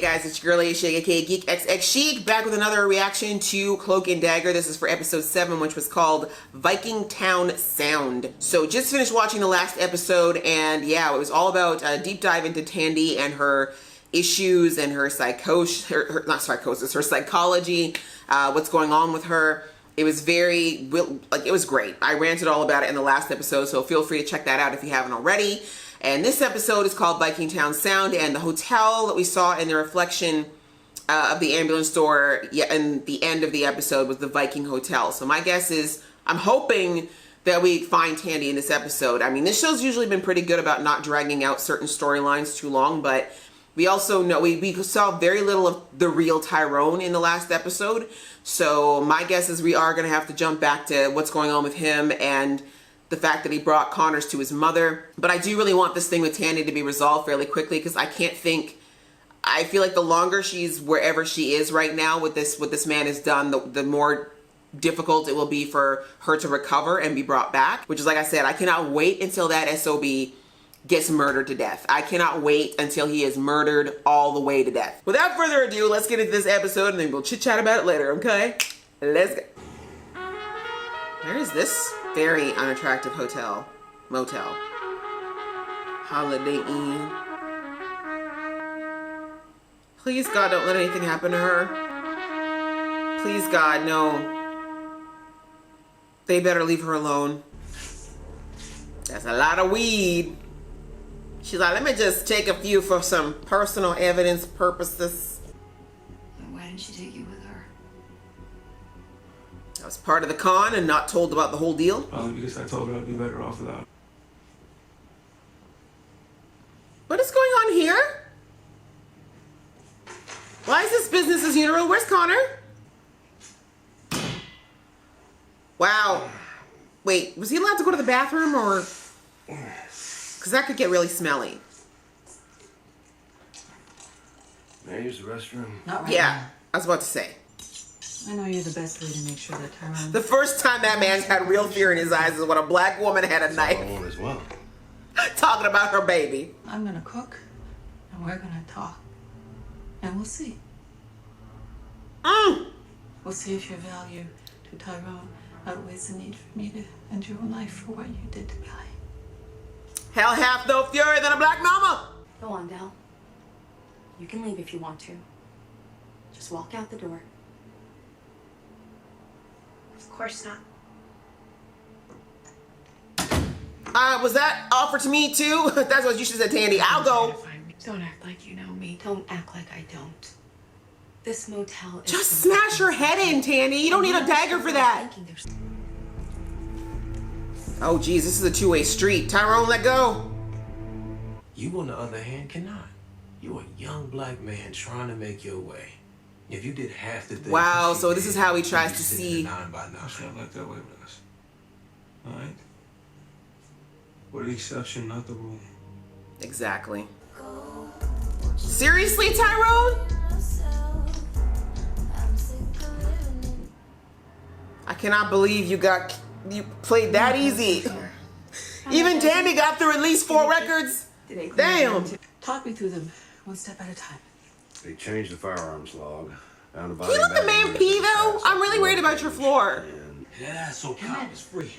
guys, it's your girl Aisha, aka Geek XX Chic, back with another reaction to Cloak and Dagger. This is for episode 7, which was called Vikingtown Sound. So just finished watching the last episode, and yeah, it was all about a deep dive into Tandy and her issues and her psychosis, her psychology, what's going on with her. It was very, it was great. I ranted all about it in the last episode, so feel free to check that out if you haven't already. And this episode is called Vikingtown Sound, and the hotel that we saw in the reflection of the ambulance door in the end of the episode was the Viking Hotel. So my guess is, I'm hoping that we find Tandy in this episode. I mean, this show's usually been pretty good about not dragging out certain storylines too long, but we also know, we saw very little of the real Tyrone in the last episode. So my guess is we are going to have to jump back to what's going on with him and the fact that he brought Connors to his mother. But I do really want this thing with Tandy to be resolved fairly quickly, because I feel like the longer she's wherever she is right now with what this man has done, the more difficult it will be for her to recover and be brought back. Which is, like I said, I cannot wait until that SOB gets murdered to death. I cannot wait until he is murdered all the way to death. Without further ado, let's get into this episode and then we'll chit chat about it later, okay? Let's go. Where is this very unattractive motel? Holiday Inn. Please, God, don't let anything happen to her. Please, God, no. They better leave her alone. That's a lot of weed. She's like, let me just take a few for some personal evidence purposes. Then why didn't she take you with her? I was part of the con and not told about the whole deal. Probably because I told her I'd be better off without. What is going on here? Why is this business as usual? Where's Connor? Wow. Wait, was he allowed to go to the bathroom, or? Because that could get really smelly. May I use the restroom? Not right Yeah, now. I was about to say. I know you're the best way to make sure that Tyrone... The first time that man's had real fear in his eyes is when a black woman had a knife. I want as well. Talking about her baby. I'm gonna cook, and we're gonna talk. And we'll see. We'll see if your value to Tyrone outweighs the need for me to end your own life for what you did to Billy. Hell hath no fury than a black mama. Go on, Del. You can leave if you want to. Just walk out the door. Of course not. Was that offered to me too? That's what you should have said, Tandy. I'll go. Don't act like you know me. Don't act like I don't. This motel is... Just smash her head in, Tandy. You don't need a dagger for that. Oh, geez, this is a two-way street. Tyrone, let go. You, on the other hand, cannot. You're a young black man trying to make your way. If you did half the things... Wow, so this is how he tries to see... It's not like that way with us. Alright? We're the exception, not the rule. Exactly. Seriously, Tyrone? I cannot believe you played that easy. Even Tandy got through at least 4 records. Damn. Talk me through them, one step at a time. They changed the firearms log. Found a Can you let the man pee, though? I'm really worried about your floor. Yeah, so Kyle is free.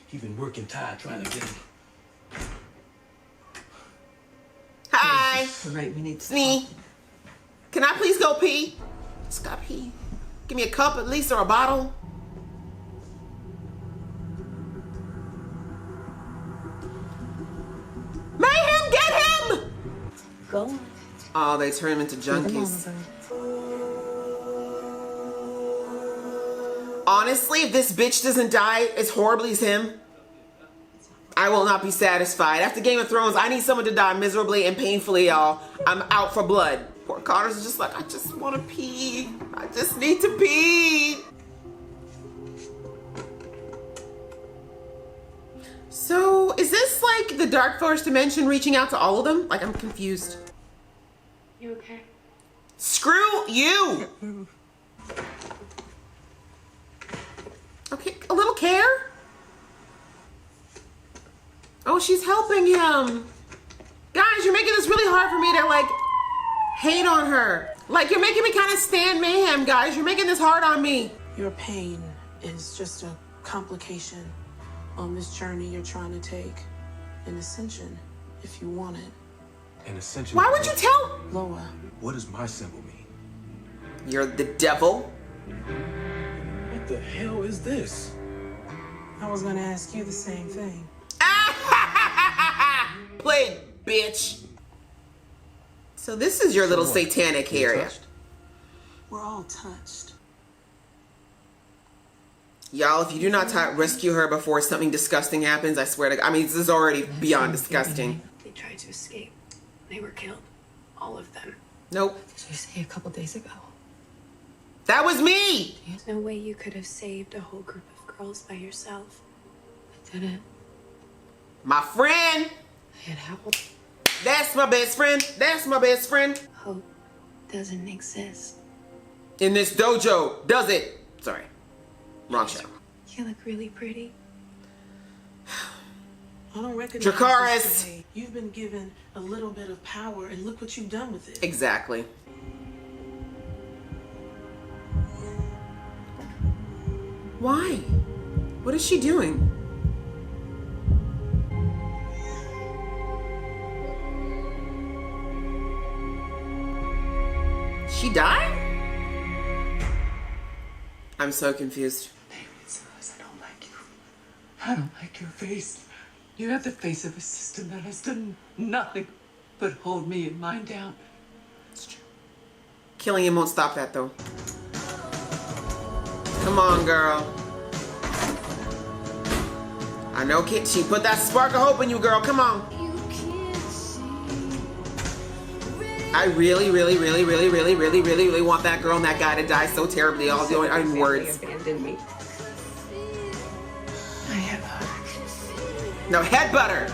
He's been working tired trying to get him. Hi. All right, we need It's me. Can I please go pee? Just gotta pee. Give me a cup at least, or a bottle. Mayhem, get him! Go on. Oh, they turn him into junkies. Honestly, if this bitch doesn't die as horribly as him, I will not be satisfied. After Game of Thrones, I need someone to die miserably and painfully, y'all. I'm out for blood. Poor Connor's is just like, I just want to pee. I just need to pee. So, is this like the Dark Forest dimension reaching out to all of them? Like, I'm confused. You okay? Screw you! Okay, a little care? Oh, she's helping him. Guys, you're making this really hard for me to, like, hate on her. Like, you're making me kind of stand Mayhem, guys. You're making this hard on me. Your pain is just a complication on this journey you're trying to take. An ascension, if you want it. An ascension. Why would you tell? Loa. What does my symbol mean? You're the devil. What the hell is this? I was gonna ask you the same thing. Play, bitch. So this is your little satanic area. We're all touched. Y'all, if you do not rescue her before something disgusting happens, I swear to God. I mean, this is already beyond disgusting. They tried to escape. They were killed. All of them. Nope. Did you say a couple days ago? That was me! There's no way you could have saved a whole group of girls by yourself. I didn't. My friend! I had help. That's my best friend. That's my best friend. Hope doesn't exist. In this dojo, does it? Sorry. Wrong show. You look really pretty. I don't recognize Dracarys. this today. You've been given a little bit of power, and look what you've done with it. Exactly. Why? What is she doing? She died? I'm so confused. I don't like you. I don't like your face. You have the face of a system that has done nothing but hold me and mine down. Killing him won't stop that though. Come on, girl. I know, Kit. She put that spark of hope in you, girl. Come on. I really want that girl and that guy to die so terribly. All the in words. Abandoned me. I have her. No, headbutt her.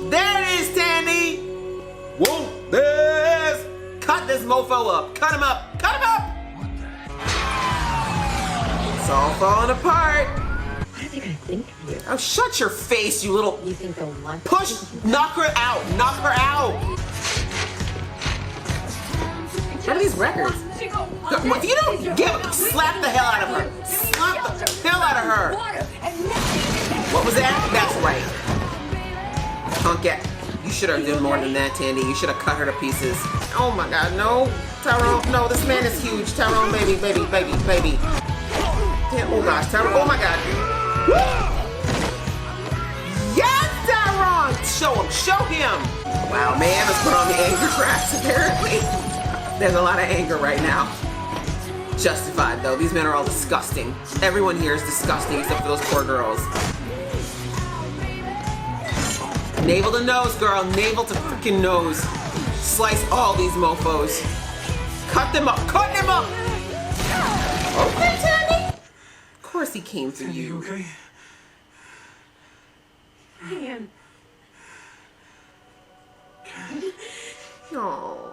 There it is, Tandy. Whoa, there's. Cut this mofo up. Cut him up. Cut him up. What the heck? It's all falling apart. What are they gonna think of you? Oh, shut your face, you little. You think they'll want Push. Knock her out. Knock her out. What are these records? If you don't give, slap the hell out of her. Slap the hell out of her. What was that? That's right. Punk it. You should have done more than that, Tandy. You should have cut her to pieces. Oh my God, no. Tyrone, no, this man is huge. Tyrone, baby. Damn, oh gosh, Tyrone, oh my God. Yes, Tyrone! Show him. Wow, man has put on the anger traps, apparently. There's a lot of anger right now. Justified, though. These men are all disgusting. Everyone here is disgusting except for those poor girls. Navel to nose, girl. Navel to freaking nose. Slice all these mofos. Cut them up. Cut them up. Okay, Tandy. Of course he came for You you. okay? I am. No.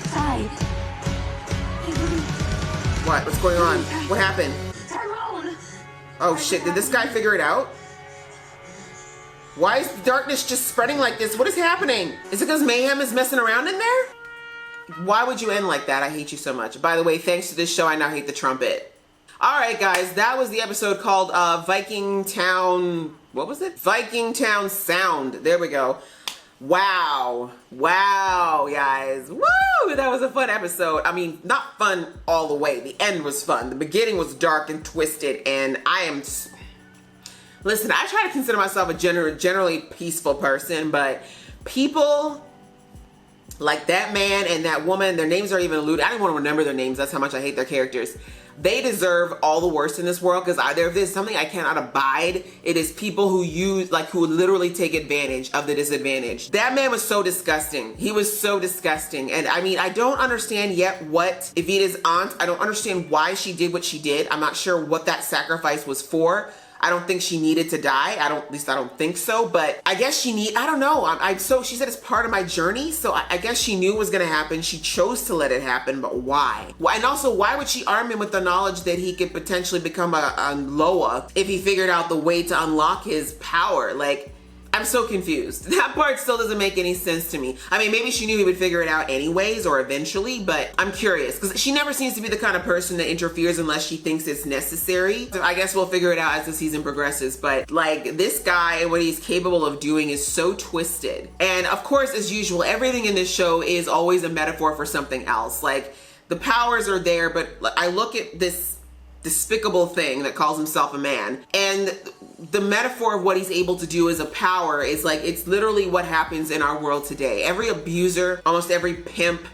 Ty. What? What's going on? What happened? Tyrone! Oh shit, did this guy figure it out? Why is the darkness just spreading like this? What is happening? Is it because Mayhem is messing around in there? Why would you end like that? I hate you so much. By the way, thanks to this show, I now hate the trumpet. Alright guys, that was the episode called Vikingtown... What was it? Vikingtown Sound. There we go. Wow. Wow, guys. Woo! That was a fun episode. I mean, not fun all the way. The end was fun. The beginning was dark and twisted, and I am... Listen, I try to consider myself a generally peaceful person, but people like that man and that woman, their names are even alluded. I don't want to remember their names. That's how much I hate their characters. They deserve all the worst in this world, because either if there's something I cannot abide, it is people who who literally take advantage of the disadvantage. That man was so disgusting. He was so disgusting. And I mean, I don't understand yet what Evita's aunt, I don't understand why she did what she did. I'm not sure what that sacrifice was for. I don't think she needed to die. At least I don't think so, but I guess I don't know. She said it's part of my journey, so I guess she knew it was gonna happen. She chose to let it happen, but why? And also, why would she arm him with the knowledge that he could potentially become a Loa if he figured out the way to unlock his power? Like, I'm so confused. That part still doesn't make any sense to me. I mean, maybe she knew he would figure it out anyways or eventually, but I'm curious because she never seems to be the kind of person that interferes unless she thinks it's necessary. So I guess we'll figure it out as the season progresses, but like, this guy and what he's capable of doing is so twisted. And of course, as usual, everything in this show is always a metaphor for something else. Like, the powers are there, but I look at this despicable thing that calls himself a man, and the metaphor of what he's able to do as a power is like, it's literally what happens in our world today. Every abuser, almost every pimp,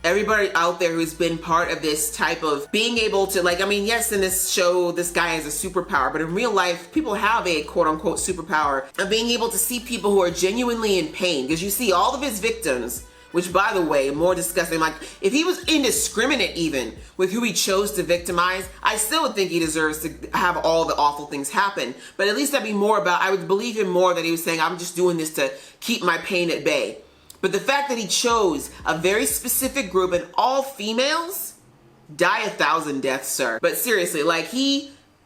everybody out there who's been part of this type of being able to, like, I mean, yes, in this show, this guy has a superpower, but in real life, people have a quote unquote superpower of being able to see people who are genuinely in pain, because you see all of his victims. Which, by the way, more disgusting. Like, if he was indiscriminate even with who he chose to victimize, I still would think he deserves to have all the awful things happen. But at least that'd be more about, I would believe him more that he was saying, I'm just doing this to keep my pain at bay. But the fact that he chose a very specific group and all females, die 1,000 deaths, sir. But seriously, like,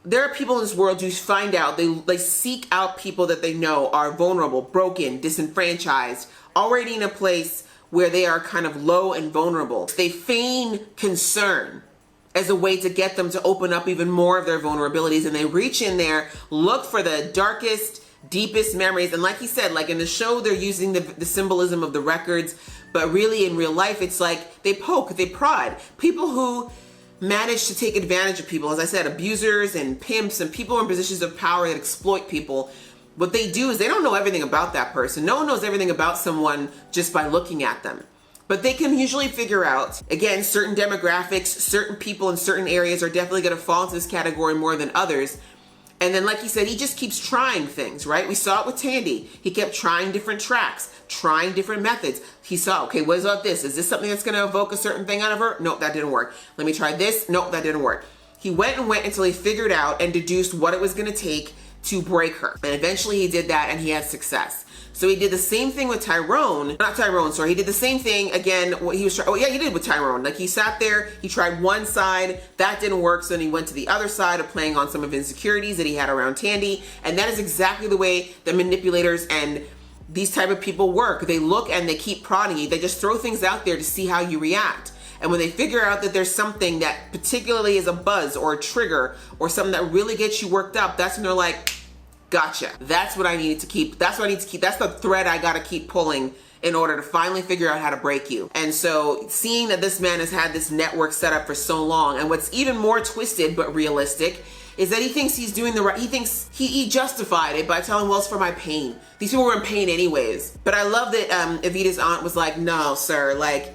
there are people in this world who find out, they seek out people that they know are vulnerable, broken, disenfranchised, already in a place where they are kind of low and vulnerable. They feign concern as a way to get them to open up even more of their vulnerabilities, and they reach in there, look for the darkest, deepest memories. And like he said, like in the show, they're using the symbolism of the records, but really in real life, it's like they poke, they prod. People who manage to take advantage of people, as I said, abusers and pimps and people in positions of power that exploit people, what they do is they don't know everything about that person. No one knows everything about someone just by looking at them. But they can usually figure out, again, certain demographics, certain people in certain areas are definitely going to fall into this category more than others. And then, like he said, he just keeps trying things, right? We saw it with Tandy. He kept trying different tracks, trying different methods. He saw, okay, what is about this? Is this something that's going to evoke a certain thing out of her? Nope, that didn't work. Let me try this. Nope, that didn't work. He went and went until he figured out and deduced what it was going to take to break her. And eventually he did that and he had success. So he did the same thing with he did the same thing again. He did with Tyrone. Like, he sat there, he tried one side, that didn't work, so then he went to the other side of playing on some of his insecurities that he had around Tandy. And that is exactly the way the manipulators and these type of people work. They look and they keep prodding you. They just throw things out there to see how you react. And when they figure out that there's something that particularly is a buzz or a trigger or something that really gets you worked up, that's when they're like, gotcha. That's what I needed to keep. That's what I need to keep. That's the thread I got to keep pulling in order to finally figure out how to break you. And so seeing that this man has had this network set up for so long, and what's even more twisted but realistic is that he thinks he's doing the right, he thinks he justified it by telling, well, it's for my pain. These people were in pain anyways. But I love that Evita's aunt was like, no, sir, like,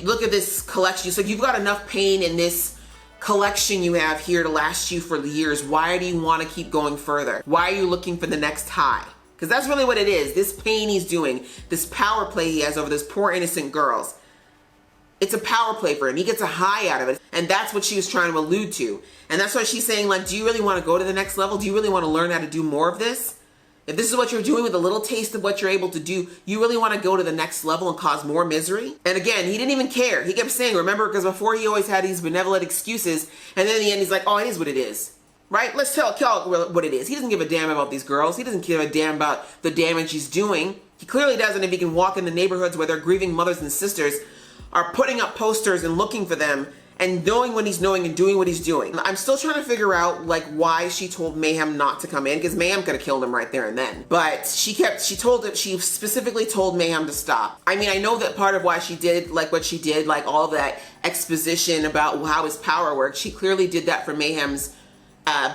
look at this collection. So you've got enough pain in this collection you have here to last you for years. Why do you want to keep going further? Why are you looking for the next high? Because that's really what it is. This pain he's doing, this power play he has over those poor innocent girls, it's a power play for him. He gets a high out of it. And that's what she was trying to allude to. And that's why she's saying, like, do you really want to go to the next level? Do you really want to learn how to do more of this? If this is what you're doing with a little taste of what you're able to do, you really want to go to the next level and cause more misery? And again, he didn't even care. He kept saying, remember, because before he always had these benevolent excuses, and then in the end he's like, oh, it is what it is. Right? Let's tell what it is. He doesn't give a damn about these girls. He doesn't give a damn about the damage he's doing. He clearly doesn't if he can walk in the neighborhoods where their grieving mothers and sisters are putting up posters and looking for them and knowing what he's knowing and doing what he's doing. I'm still trying to figure out, like, why she told Mayhem not to come in, because Mayhem could have killed him right there and then. But she specifically told Mayhem to stop. I mean, I know that part of why she did, like, what she did, like, all of that exposition about how his power worked, she clearly did that for Mayhem's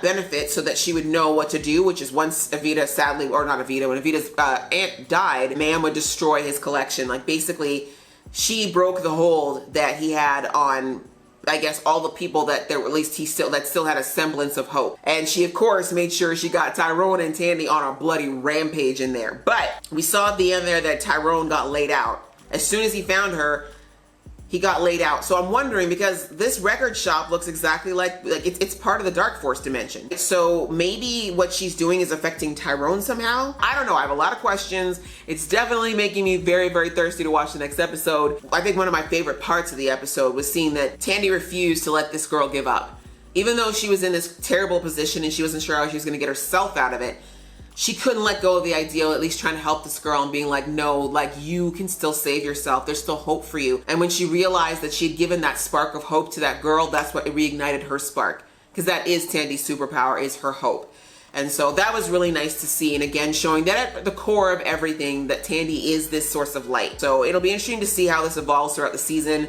benefit so that she would know what to do, which is once Evita sadly, or not Evita, when Evita's aunt died, Mayhem would destroy his collection. Like, basically, she broke the hold that he had on, I guess, all the people that there, at least that still had a semblance of hope. And she, of course, made sure she got Tyrone and Tandy on a bloody rampage in there. But we saw at the end there that Tyrone got laid out. As soon as he found her, he got laid out. So I'm wondering, because this record shop looks exactly like it's part of the Dark Force dimension. So maybe what she's doing is affecting Tyrone somehow? I don't know. I have a lot of questions. It's definitely making me very, very thirsty to watch the next episode. I think one of my favorite parts of the episode was seeing that Tandy refused to let this girl give up. Even though she was in this terrible position and she wasn't sure how she was going to get herself out of it, she couldn't let go of the ideal, at least trying to help this girl and being like, no, like, you can still save yourself. There's still hope for you. And when she realized that she had given that spark of hope to that girl, that's what reignited her spark. Because that is Tandy's superpower, is her hope. And so that was really nice to see. And again, showing that at the core of everything, that Tandy is this source of light. So it'll be interesting to see how this evolves throughout the season.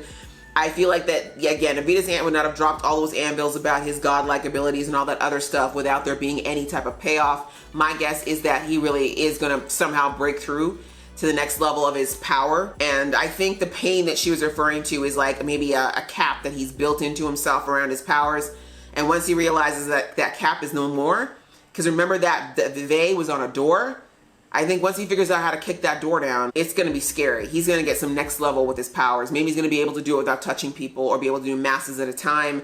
I feel like that, yeah, again, Evita's aunt would not have dropped all those anvils about his godlike abilities and all that other stuff without there being any type of payoff. My guess is that he really is going to somehow break through to the next level of his power. And I think the pain that she was referring to is like maybe a cap that he's built into himself around his powers. And once he realizes that that cap is no more, because remember that the they was on a door, I think once he figures out how to kick that door down, it's going to be scary. He's going to get some next level with his powers. Maybe he's going to be able to do it without touching people or be able to do masses at a time.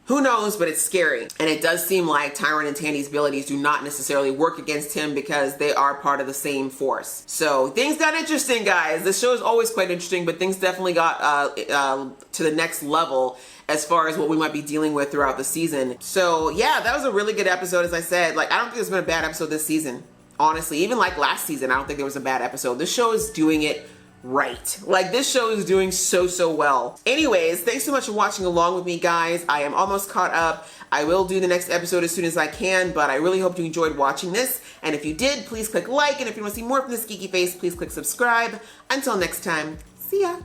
Who knows, but it's scary. And it does seem like Tyrone and Tandy's abilities do not necessarily work against him because they are part of the same force. So things got interesting, guys. This show is always quite interesting, but things definitely got to the next level as far as what we might be dealing with throughout the season. So yeah, that was a really good episode. As I said, like, I don't think there's been a bad episode this season. Honestly, even like last season, I don't think there was a bad episode. This show is doing it right. Like, this show is doing so well. Anyways, thanks so much for watching along with me, guys. I am almost caught up. I will do the next episode as soon as I can, but I really hope you enjoyed watching this. And if you did, please click like. And if you want to see more from this geeky face, please click subscribe. Until next time, see ya.